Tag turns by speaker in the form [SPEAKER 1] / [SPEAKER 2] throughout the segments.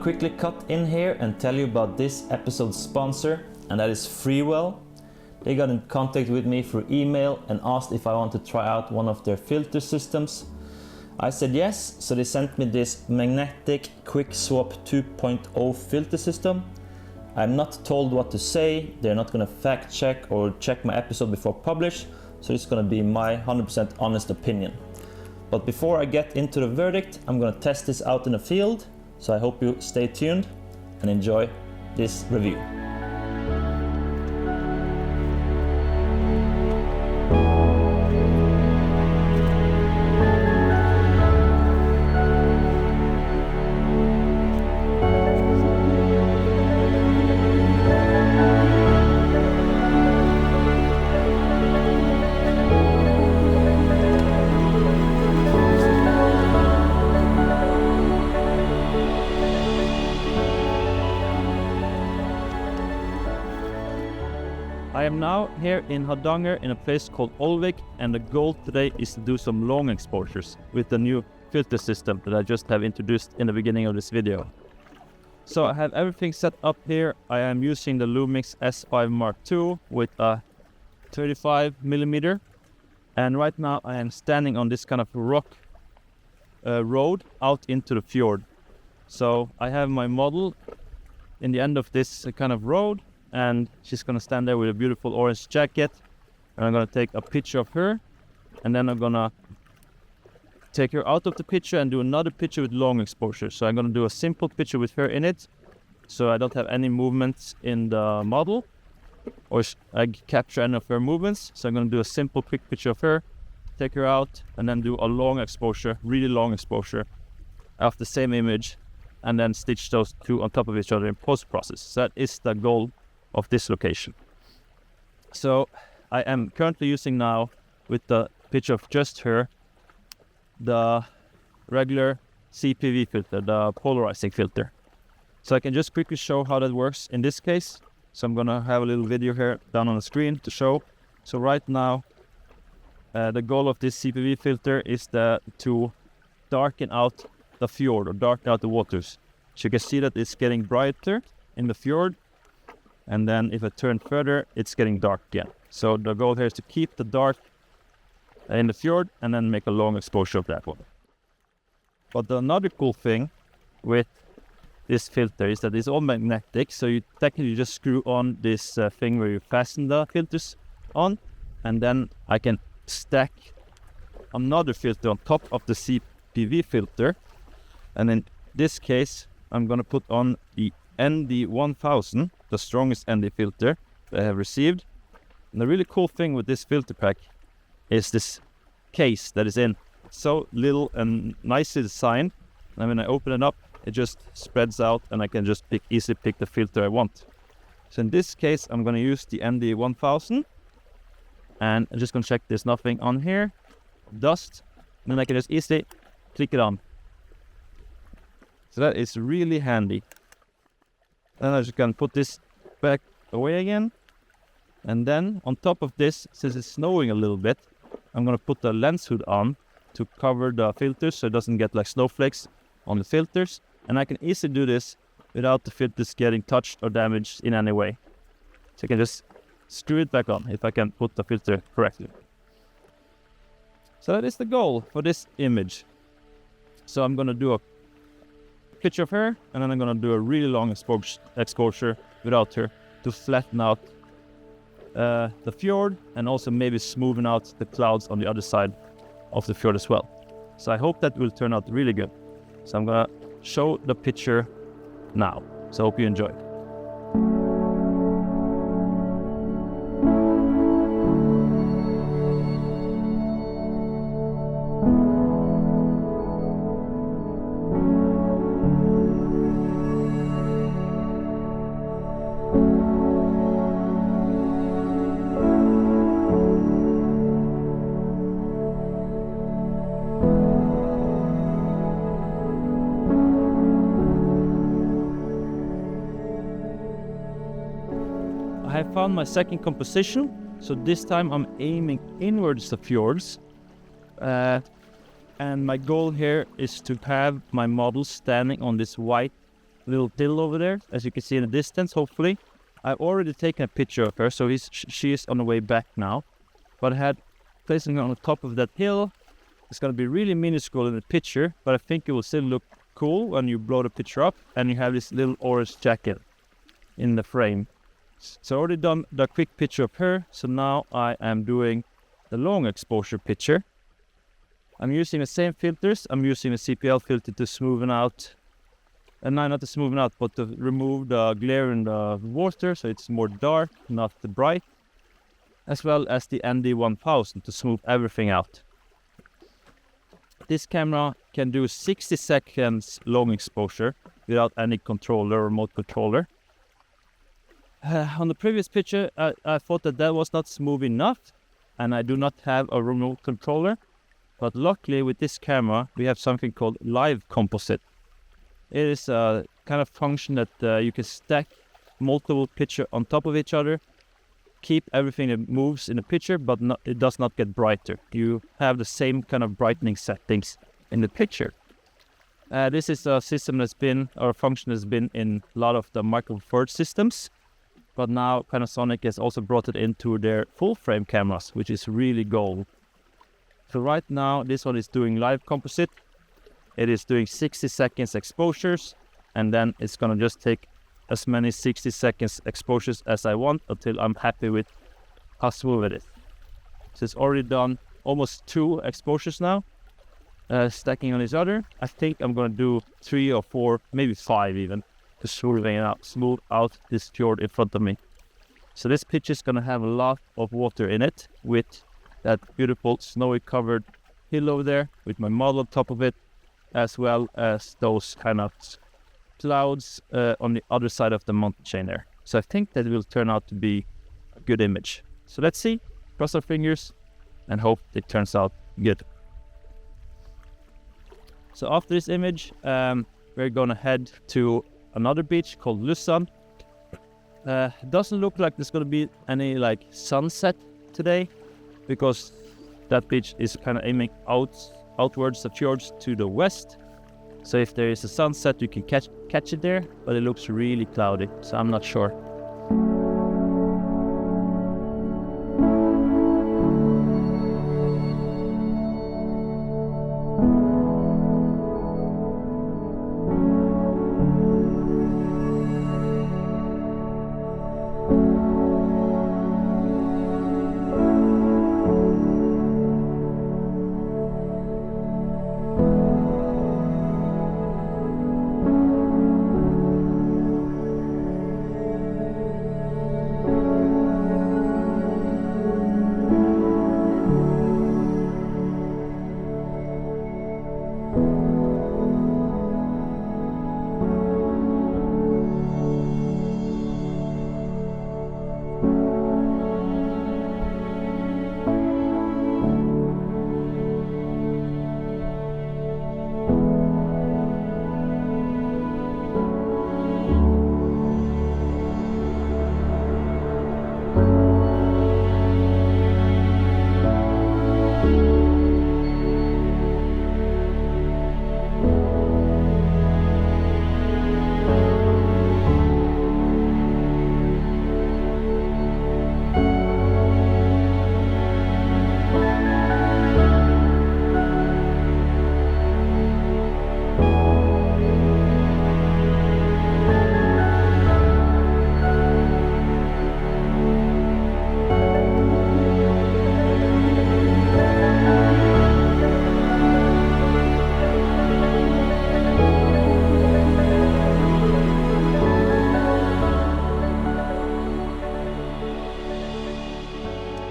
[SPEAKER 1] quickly cut in here and tell you about this episode's sponsor, and that is Freewell. They got in contact with me through email and asked if I want to try out one of their filter systems. I said yes, so they sent me this magnetic quick swap 2.0 filter system. I'm not told what to say, they're not going to fact check or check my episode before publish, so it's going to be my 100% honest opinion. But before I get into the verdict, I'm going to test this out in the field, so I hope you stay tuned and enjoy this review. I am now here in Hardanger in a place called Olvik, and the goal today is to do some long exposures with the new filter system that I just have introduced in the beginning of this video. So I have everything set up here. I am using the Lumix S5 Mark II with a 35mm, and right now I am standing on this kind of rock road out into the fjord. So I have my model in the end of this kind of road, and she's gonna stand there with a beautiful orange jacket, and I'm gonna take a picture of her, and then I'm gonna take her out of the picture and do another picture with long exposure. So I'm gonna do a simple picture with her in it, so I don't have any movements in the model, or I capture any of her movements. So I'm gonna do a simple quick picture of her, take her out, and then do a long exposure, really long exposure of the same image, and then stitch those two on top of each other in post-process. So that is the goal of this location. So I am currently using now, with the picture of just her, the regular CPV filter, the polarizing filter. So I can just quickly show how that works in this case. So I'm gonna have a little video here down on the screen to show. So right now the goal of this CPV filter is to darken out the fjord, or darken out the waters. So you can see that it's getting brighter in the fjord, and then if I turn further, it's getting dark again. So the goal here is to keep the dark in the fjord and then make a long exposure of that one. But another cool thing with this filter is that it's all magnetic, so you technically just screw on this thing where you fasten the filters on, and then I can stack another filter on top of the CPV filter. And in this case, I'm gonna put on the ND1000, the strongest ND filter that I have received. And the really cool thing with this filter pack is this case that is in. It's so little and nicely designed, and when I open it up, it just spreads out, and I can just easily pick the filter I want. So in this case, I'm gonna use the ND1000, and I'm just gonna check there's nothing on here, dust, and then I can just easily click it on. So that is really handy. Then I just can put this back away again. And then on top of this, since it's snowing a little bit, I'm gonna put the lens hood on to cover the filters so it doesn't get like snowflakes on the filters. And I can easily do this without the filters getting touched or damaged in any way. So I can just screw it back on if I can put the filter correctly. So that is the goal for this image. So I'm gonna do a picture of her, and then I'm gonna do a really long exposure without her to flatten out the fjord, and also maybe smoothing out the clouds on the other side of the fjord as well. So I hope that will turn out really good. So I'm gonna show the picture now. So I hope you enjoy. I have found my second composition, so this time I'm aiming inwards the fjords, and my goal here is to have my model standing on this white little hill over there, as you can see in the distance, hopefully. I've already taken a picture of her, so she is on the way back now. But I had placing her on the top of that hill. It's going to be really minuscule in the picture, but I think it will still look cool when you blow the picture up and you have this little orange jacket in the frame. So I already done the quick picture of her, so now I am doing the long exposure picture. I'm using the same filters. I'm using the CPL filter to smoothen out, and not to smoothen out, but to remove the glare in the water, so it's more dark, not bright, as well as the ND1000 to smooth everything out. This camera can do 60 seconds long exposure without any controller or remote controller. On the previous picture, I thought that was not smooth enough, and I do not have a remote controller. But luckily with this camera, we have something called live composite. It is a kind of function that you can stack multiple pictures on top of each other, keep everything that moves in the picture, but it does not get brighter. You have the same kind of brightening settings in the picture. This is a system or a function that's been in a lot of the Micro Four Thirds systems, but now Panasonic has also brought it into their full frame cameras, which is really gold. So right now, this one is doing live composite. It is doing 60 seconds exposures, and then it's gonna just take as many 60 seconds exposures as I want until I'm happy with how smooth it is. So it's already done almost 2 exposures now, stacking on each other. I think I'm gonna do 3 or 4, maybe 5 even, to smooth out this fjord in front of me. So this picture is gonna have a lot of water in it, with that beautiful snowy covered hill over there with my model on top of it, as well as those kind of clouds on the other side of the mountain chain there. So I think that will turn out to be a good image. So let's see, cross our fingers and hope it turns out good. So after this image, we're gonna head to another beach called Lussan. Doesn't look like there's gonna be any like sunset today, because that beach is kind of aiming outwards the fjords to the west. So if there is a sunset, you can catch it there, but it looks really cloudy, so I'm not sure.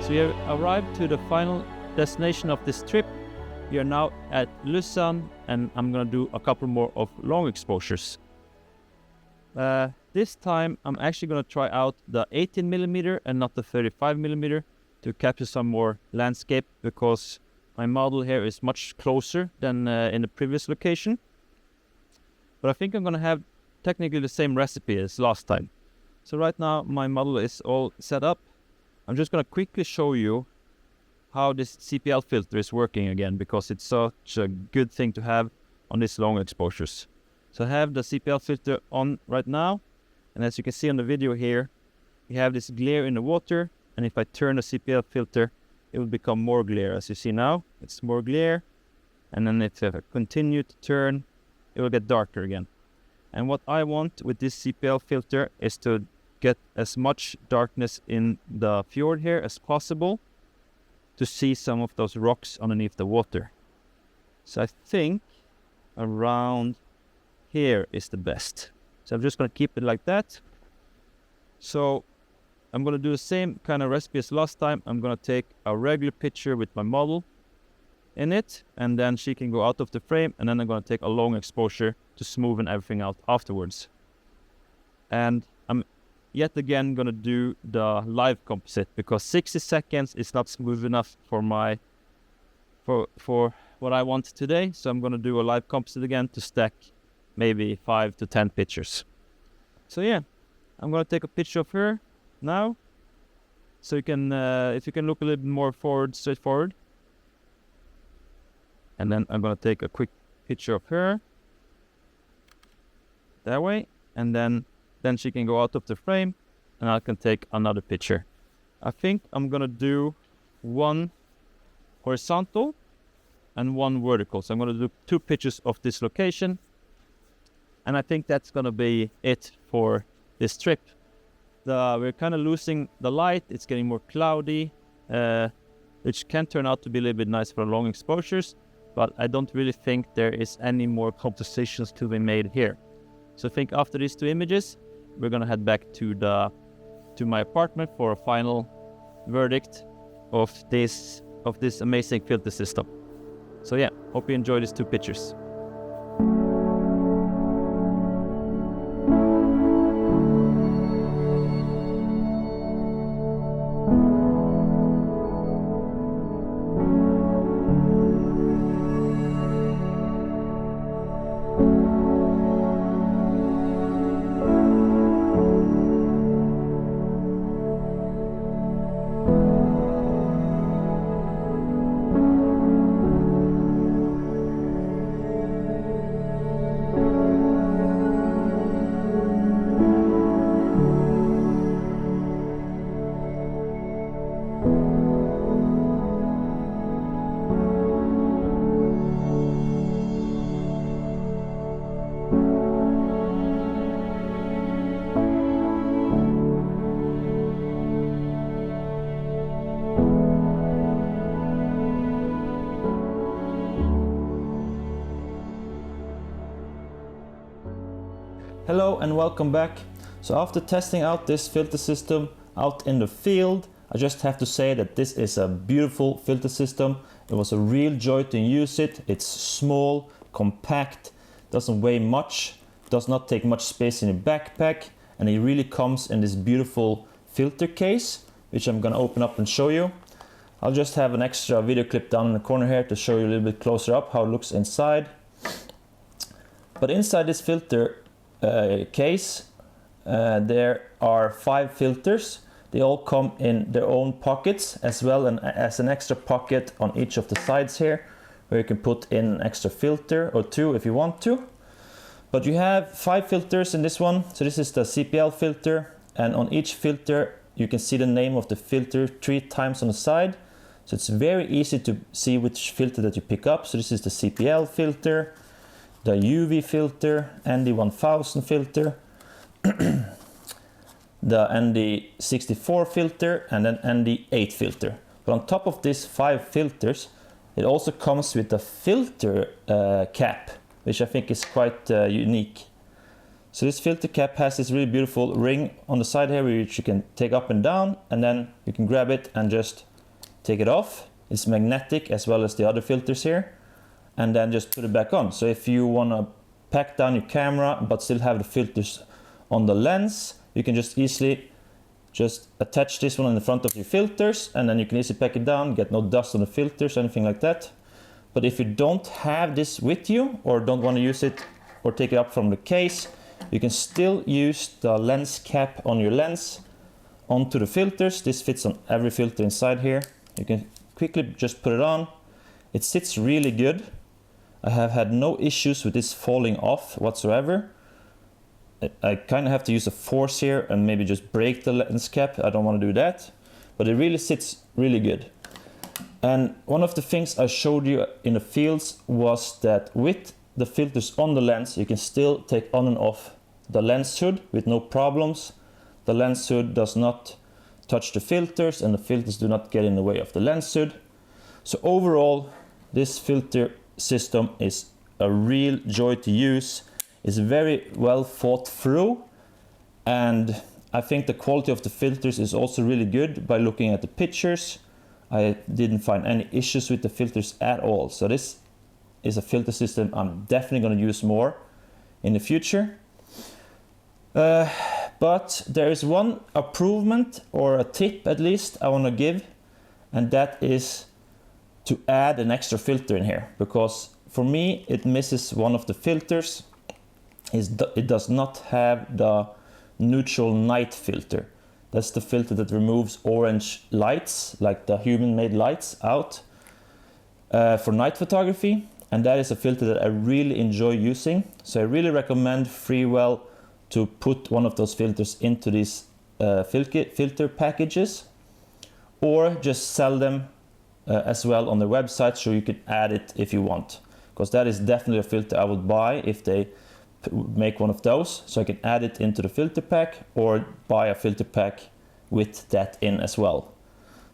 [SPEAKER 1] So we have arrived to the final destination of this trip. We are now at Lussan, and I'm gonna do a couple more of long exposures. This time I'm actually gonna try out the 18mm and not the 35mm to capture some more landscape, because my model here is much closer than in the previous location. But I think I'm gonna have technically the same recipe as last time. So right now my model is all set up. I'm just gonna quickly show you how this CPL filter is working again, because it's such a good thing to have on these long exposures. So I have the CPL filter on right now, and as you can see on the video here, we have this glare in the water, and if I turn the CPL filter, it will become more glare. As you see now, it's more glare, and then if I continue to turn, it will get darker again. And what I want with this CPL filter is to get as much darkness in the fjord here as possible to see some of those rocks underneath the water. So I think around here is the best. So I'm just going to keep it like that. So I'm going to do the same kind of recipe as last time. I'm going to take a regular picture with my model in it, and then she can go out of the frame, and then I'm going to take a long exposure to smoothen everything out afterwards. And I'm yet again going to do the live composite, because 60 seconds is not smooth enough for my for what I want today. So I'm going to do a live composite again to stack maybe 5 to 10 pictures. So yeah, I'm going to take a picture of her now, so you can if you can look a little bit more straightforward. And then I'm going to take a quick picture of her that way, and then she can go out of the frame, and I can take another picture. I think I'm going to do one horizontal and one vertical. So I'm going to do 2 pictures of this location, and I think that's going to be it for this trip. We're kind of losing the light. It's getting more cloudy, which can turn out to be a little bit nice for long exposures, but I don't really think there is any more compositions to be made here. So I think after these 2 images, we're going to head back to my apartment for a final verdict of this amazing filter system. So yeah, hope you enjoy these 2 pictures. Hello and welcome back. So after testing out this filter system out in the field, I just have to say that this is a beautiful filter system. It was a real joy to use it. It's small, compact, doesn't weigh much, does not take much space in your backpack, and it really comes in this beautiful filter case, which I'm gonna open up and show you. I'll just have an extra video clip down in the corner here to show you a little bit closer up how it looks inside. But inside this filter case, there are 5 filters. They all come in their own pockets, as well as an extra pocket on each of the sides here, where you can put in an extra filter or 2 if you want to. But you have 5 filters in this one. So this is the CPL filter, and on each filter you can see the name of the filter 3 times on the side. So it's very easy to see which filter that you pick up. So this is the CPL filter, the UV filter, ND1000 filter, the ND64 filter, and then ND8 filter. But on top of these 5 filters, it also comes with a filter cap, which I think is quite unique. So this filter cap has this really beautiful ring on the side here, which you can take up and down, and then you can grab it and just take it off. It's magnetic as well as the other filters here, and then just put it back on. So if you want to pack down your camera but still have the filters on the lens, you can just easily just attach this one in the front of your filters, and then you can easily pack it down, get no dust on the filters, anything like that. But if you don't have this with you, or don't want to use it or take it up from the case, you can still use the lens cap on your lens onto the filters. This fits on every filter inside here. You can quickly just put it on. It sits really good.
[SPEAKER 2] I have had no issues with this falling off whatsoever. I kind of have to use a force here and maybe just break the lens cap. I don't want to do that, but it really sits really good. And one of the things I showed you in the fields was that with the filters on the lens, you can still take on and off the lens hood with no problems. The lens hood does not touch the filters and the filters do not get in the way of the lens hood. So overall, this filter system is a real joy to use. It's very well thought through, and I think the quality of the filters is also really good. By looking at the pictures, I didn't find any issues with the filters at all. So this is a filter system I'm definitely going to use more in the future. But there is one improvement, or a tip at least, I want to give, and that is to add an extra filter in here, because for me it misses one of the filters. It does not have the neutral night filter. That's the filter that removes orange lights, like the human-made lights, out for night photography, and that is a filter that I really enjoy using. So I really recommend Freewell to put one of those filters into these filter packages, or just sell them as well on their website, so you can add it if you want, because that is definitely a filter I would buy if they make one of those, so I can add it into the filter pack or buy a filter pack with that in as well.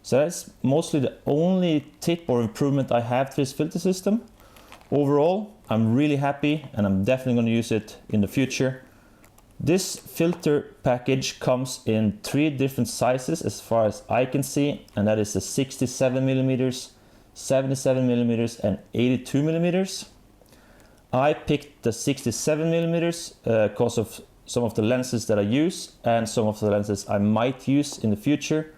[SPEAKER 2] So that's mostly the only tip or improvement I have to this filter system. Overall, I'm really happy and I'm definitely going to use it in the future. This filter package comes in 3 different sizes as far as I can see, and that is the 67mm, 77mm and 82mm. I picked the 67mm because of some of the lenses that I use and some of the lenses I might use in the future.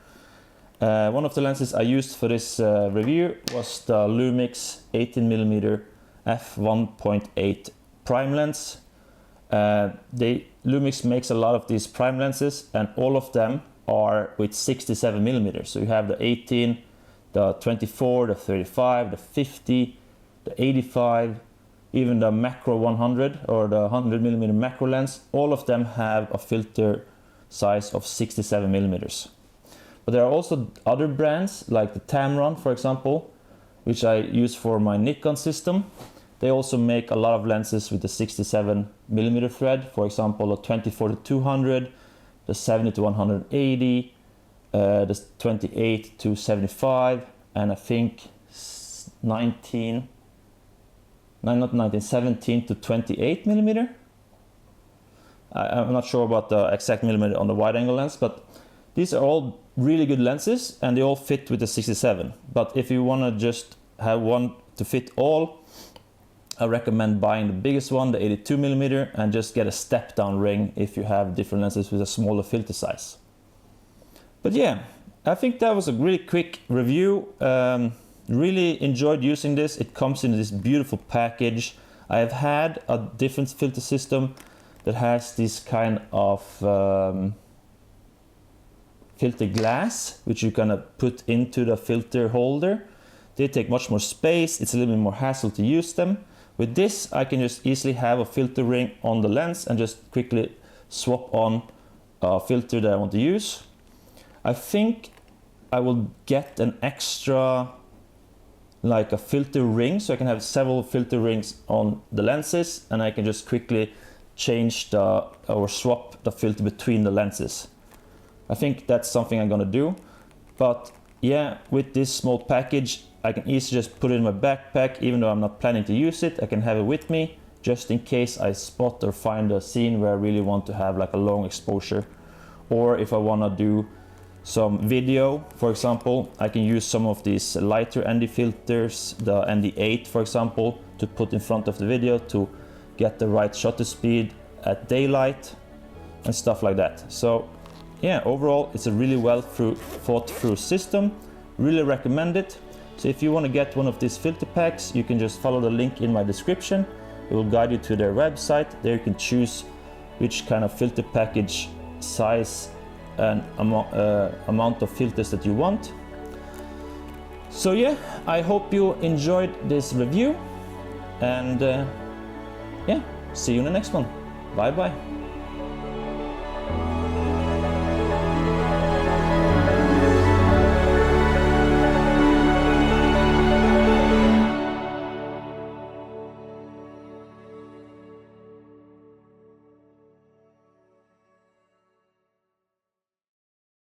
[SPEAKER 2] One of the lenses I used for this review was the Lumix 18mm f1.8 prime lens. Lumix makes a lot of these prime lenses, and all of them are with 67mm. So you have the 18, the 24, the 35, the 50, the 85, even the macro 100 or the 100mm macro lens. All of them have a filter size of 67mm. But there are also other brands like the Tamron, for example, which I use for my Nikon system. They also make a lot of lenses with the 67mm thread, for example the 24-200, the 70-180, the 28-75, and I think 17-28mm. I'm not sure about the exact millimeter on the wide angle lens, but these are all really good lenses and they all fit with the 67. But if you want to just have one to fit all, I recommend buying the biggest one, the 82mm, and just get a step down ring if you have different lenses with a smaller filter size. But yeah, I think that was a really quick review. Really enjoyed using this. It comes in this beautiful package. I have had a different filter system that has this kind of filter glass, which you kind of put into the filter holder. They take much more space. It's a little bit more hassle to use them. With this, I can just easily have a filter ring on the lens and just quickly swap on a filter that I want to use. I think I will get an extra, like a filter ring, so I can have several filter rings on the lenses, and I can just quickly change or swap the filter between the lenses. I think that's something I'm gonna do. But yeah, with this small package, I can easily just put it in my backpack. Even though I'm not planning to use it, I can have it with me just in case I spot or find a scene where I really want to have like a long exposure, or if I want to do some video, for example, I can use some of these lighter ND filters, the ND8 for example, to put in front of the video to get the right shutter speed at daylight and stuff like that. So yeah, overall it's a really well thought through system. Really recommend it. So if you want to get one of these filter packs, you can just follow the link in my description. It will guide you to their website. There you can choose which kind of filter package size and amount of filters that you want. So yeah, I hope you enjoyed this review. And yeah, see you in the next one. Bye bye.